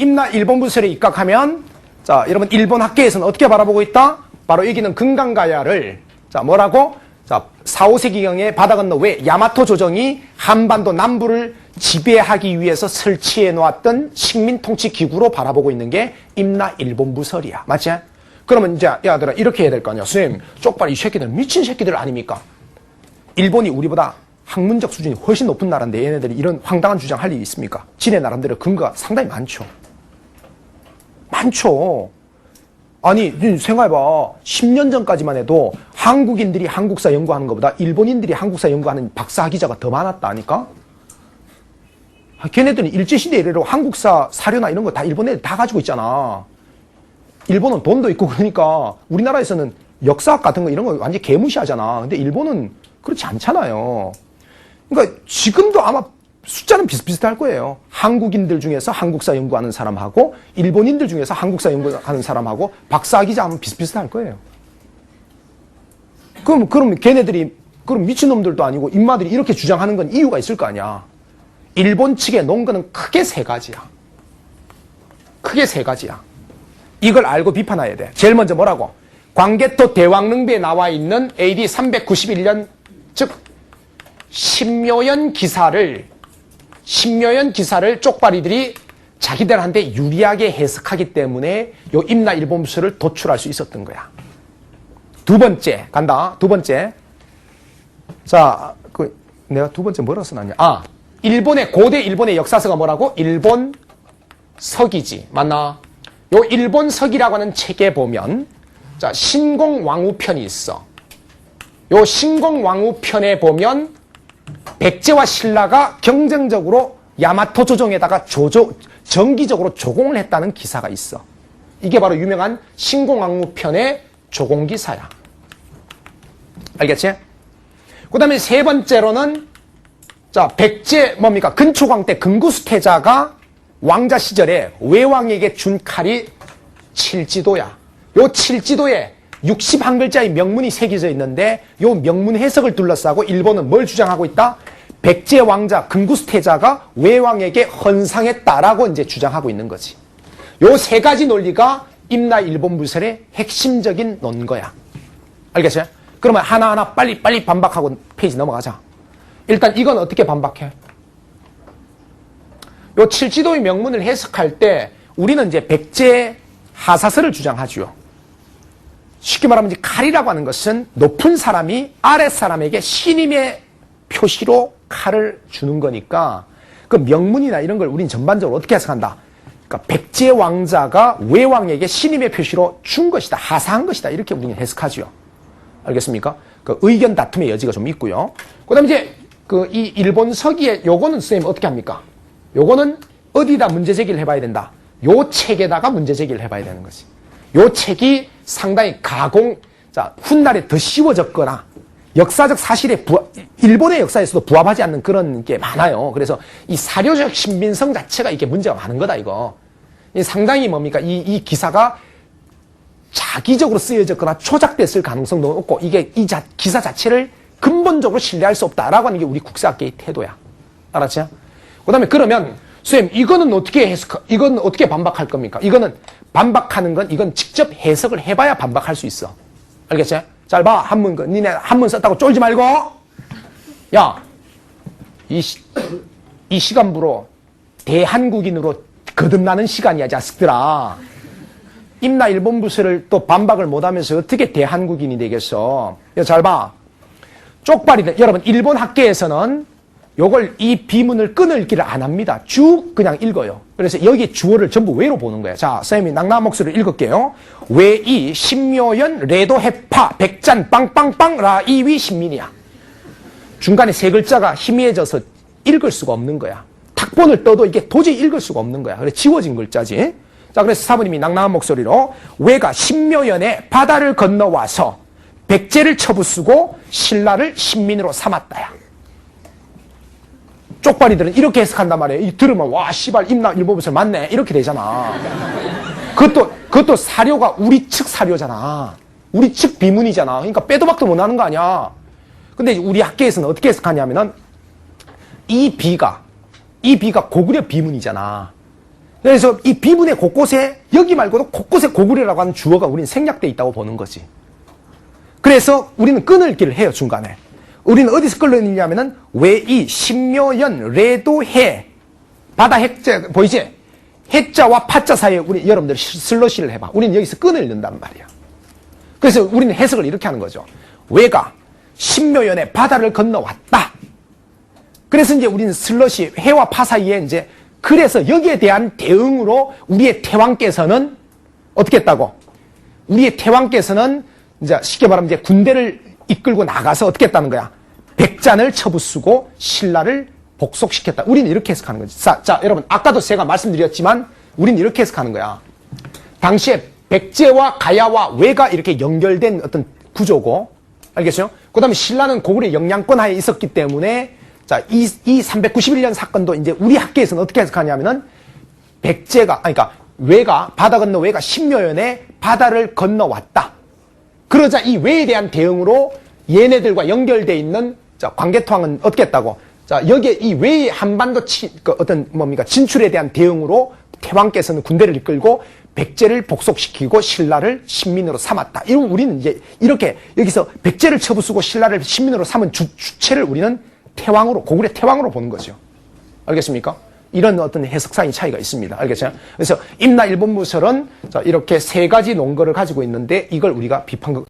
임나 일본부설에 입각하면 자, 여러분 일본 학계에서는 어떻게 바라보고 있다? 바로 여기는 금강가야를 자, 뭐라고? 자, 4, 5세기경에 바다 건너 왜 야마토 조정이 한반도 남부를 지배하기 위해서 설치해 놓았던 식민 통치 기구로 바라보고 있는 게 임나 일본부설이야. 맞지? 그러면 이제 야들아 이렇게 해야 될 거 아니야. 선생님, 쪽발 이 새끼들 미친 새끼들 아닙니까? 일본이 우리보다 학문적 수준이 훨씬 높은 나라인데 얘네들이 이런 황당한 주장할 일이 있습니까? 지네 나름대로 근거가 상당히 많죠. 많죠. 아니 생각해봐. 10년 전까지만 해도 한국인들이 한국사 연구하는 것보다 일본인들이 한국사 연구하는 박사학위자가 더 많았다니까? 걔네들은 일제시대 이래로 한국사 사료나 이런 거 다 일본 애들 다 가지고 있잖아. 일본은 돈도 있고 그러니까 우리나라에서는 역사학 같은 거 이런 거 완전히 개무시하잖아. 근데 일본은 그렇지 않잖아요. 그러니까 지금도 아마 숫자는 비슷비슷할 거예요. 한국인들 중에서 한국사 연구하는 사람하고 일본인들 중에서 한국사 연구하는 사람하고 박사학위자 하면 비슷비슷할 거예요. 그럼 걔네들이 그럼 미친놈들도 아니고 인마들이 이렇게 주장하는 건 이유가 있을 거 아니야. 일본 측에 놓은 거는 크게 세 가지야. 크게 세 가지야. 이걸 알고 비판해야 돼. 제일 먼저 뭐라고? 광개토 대왕릉비에 나와 있는 AD 391년 즉 신묘연 기사를 쪽발이들이 자기들한테 유리하게 해석하기 때문에 요 임나 일본부설을 도출할 수 있었던 거야. 두 번째 간다. 두 번째. 자, 내가 두 번째 뭐라 써놨냐? 고대 일본의 역사서가 뭐라고? 일본 서기지. 맞나? 요 일본 서기라고 하는 책에 보면 자, 신공왕후편이 있어. 요 신공왕후편에 보면 백제와 신라가 경쟁적으로 야마토 조정에다가 정기적으로 조공을 했다는 기사가 있어. 이게 바로 유명한 신공왕후편의 조공기사야. 알겠지? 그 다음에 세 번째로는 자, 백제 뭡니까? 근초광 때 금구수태자가 왕자 시절에 외왕에게 준 칼이 칠지도야. 요 칠지도에 61글자의 명문이 새겨져 있는데 요 명문 해석을 둘러싸고 일본은 뭘 주장하고 있다? 백제 왕자 금구수태자가 외왕에게 헌상했다라고 이제 주장하고 있는 거지. 요 세 가지 논리가 임나 일본부설의 핵심적인 논거야. 알겠어요? 그러면 하나하나 빨리 반박하고 페이지 넘어가자. 일단 이건 어떻게 반박해? 요 칠지도의 명문을 해석할 때 우리는 이제 백제 하사설을 주장하죠. 쉽게 말하면 이제 칼이라고 하는 것은 높은 사람이 아랫 사람에게 신임의 표시로 칼을 주는 거니까 그 명문이나 이런 걸 우리는 전반적으로 어떻게 해석한다? 그러니까 백제 왕자가 외왕에게 신임의 표시로 준 것이다. 하사한 것이다. 이렇게 우리는 해석하죠. 알겠습니까? 그 의견 다툼의 여지가 좀 있고요. 그 다음에 이제 이 일본 서기에 요거는 선생님 어떻게 합니까? 요거는 어디다 문제 제기를 해봐야 된다. 요 책에다가 문제 제기를 해봐야 되는 거지. 요 책이 상당히 훗날에 더 쉬워졌거나 역사적 사실에 일본의 역사에서도 부합하지 않는 그런 게 많아요. 그래서 이 사료적 신빙성 자체가 이게 문제가 많은 거다, 이거. 상당히 뭡니까? 이 기사가 자기적으로 쓰여졌거나 초작됐을 가능성도 높고 이게 기사 자체를 근본적으로 신뢰할 수 없다라고 하는 게 우리 국사학계의 태도야. 알았죠? 그 다음에 그러면 선생님 이건 어떻게 반박할 겁니까? 이거는 반박하는 건 이건 직접 해석을 해봐야 반박할 수 있어. 알겠지? 잘 봐. 니네 한문 썼다고 쫄지 말고. 야, 이 시간부로 대한국인으로 거듭나는 시간이야, 자식들아. 임나 일본부설을 또 반박을 못하면서 어떻게 대한국인이 되겠어? 잘 봐. 쪽발이들 여러분 일본 학계에서는 요걸 이 비문을 끊을기를 안 합니다. 쭉 그냥 읽어요. 그래서 여기 주어를 전부 왜로 보는 거예요. 자, 선생님이 낭낭한 목소리를 읽을게요. 외이 신묘연 레도 해파 백잔 빵빵빵 라이위 신민이야. 중간에 세 글자가 희미해져서 읽을 수가 없는 거야. 탁본을 떠도 이게 도저히 읽을 수가 없는 거야. 그래서 지워진 글자지. 자, 그래서 사부님이 낭낭한 목소리로 외가 신묘연에 바다를 건너와서 백제를 처부수고 신라를 신민으로 삼았다야. 쪽발이들은 이렇게 해석한단 말이에요. 이 들으면 와 씨발 임나 일본부설 맞네 이렇게 되잖아. 그것도 사료가 우리 측 사료잖아. 우리 측 비문이잖아. 그러니까 빼도 박도 못하는 거 아니야. 근데 우리 학계에서는 어떻게 해석하냐면은 이 비가 고구려 비문이잖아. 그래서 이 비문의 곳곳에 여기 말고도 곳곳에 고구려라고 하는 주어가 우리는 생략되어 있다고 보는 거지. 그래서 우리는 끊을기를 해요, 중간에. 우리는 어디서 끊느냐면은 외이, 신묘연, 레도해, 바다 해자, 보이지? 해자와 파자 사이에 우리 여러분들 슬러시를 해봐. 우리는 여기서 끈을 넣는단 말이야. 그래서 우리는 해석을 이렇게 하는 거죠. 외가 신묘연의 바다를 건너왔다. 그래서 이제 우리는 슬러시, 해와 파 사이에 이제 그래서 여기에 대한 대응으로 우리의 태왕께서는 어떻게 했다고? 우리의 태왕께서는 이제 쉽게 말하면 이제 군대를 이끌고 나가서 어떻게 했다는 거야? 백잔을 처부수고 신라를 복속시켰다. 우리는 이렇게 해석하는 거지. 자, 여러분, 아까도 제가 말씀드렸지만 우리는 이렇게 해석하는 거야. 당시에 백제와 가야와 외가 이렇게 연결된 어떤 구조고, 알겠어요? 그 다음에 신라는 고구려 영향권 하에 있었기 때문에, 자, 이 391년 사건도 이제 우리 학계에서는 어떻게 해석하냐면은, 백제가, 그러니까 외가, 바다 건너 외가 신묘연에 바다를 건너왔다. 그러자 이 외에 대한 대응으로 얘네들과 연결되어 있는, 자, 광개토왕은 어떻게 했다고? 자, 여기에 이 외의 한반도 어떤 뭡니까? 진출에 대한 대응으로 태왕께서는 군대를 이끌고 백제를 복속시키고 신라를 신민으로 삼았다. 이런 우리는 이제 이렇게 여기서 백제를 처부수고 신라를 신민으로 삼은 주체를 우리는 태왕으로, 고구려 태왕으로 보는 거죠. 알겠습니까? 이런 어떤 해석상의 차이가 있습니다. 알겠죠? 그래서 임나 일본무설은 자, 이렇게 세 가지 논거를 가지고 있는데 이걸 우리가 비판